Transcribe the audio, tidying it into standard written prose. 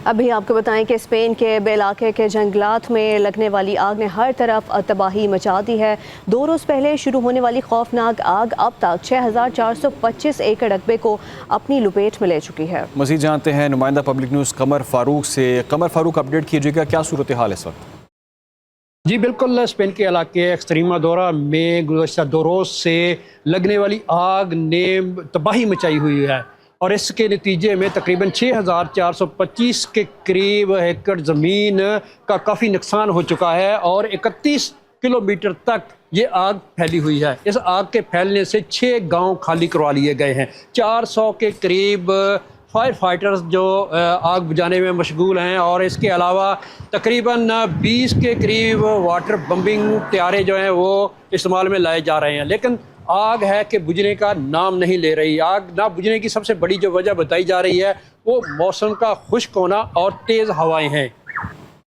अभी आपको बताएं कि स्पेन के इलाके के जंगलात में लगने वाली आग ने हर तरफ तबाही मचा दी है। 2 रोज़ पहले शुरू होने वाली खौफनाक आग अब तक 6425 एकड़ रकबे को अपनी लपेट में ले चुकी है। मज़ीद जानते हैं नुमाइंदा पब्लिक न्यूज़ कमर फारूक से। कमर फारूक, अपडेट कीजिएगा, क्या सूरत हाल इस वक्त? जी बिल्कुल, स्पेन के इलाके एक्सट्रीमादोरा में गुज़श्ता 2 रोज़ से लगने वाली आग ने तबाही मचाई हुई है और इसके नतीजे में तकरीबन 6425 के करीब एकड़ ज़मीन का काफ़ी नुकसान हो चुका है और 31 किलोमीटर तक ये आग फैली हुई है। इस आग के फैलने से 6 गांव खाली करवा लिए गए हैं। 400 के करीब फायर फाइटर्स जो आग बुझाने में मशगूल हैं और इसके अलावा तकरीबन 20 के करीब वाटर बम्बिंग तैयारे जो हैं वो इस्तेमाल में लाए जा रहे हैं, लेकिन आग है कि बुझने का नाम नहीं ले रही। आग ना बुझने की सबसे बड़ी जो वजह बताई जा रही है वो मौसम का खुश्क होना और तेज़ हवाएं हैं।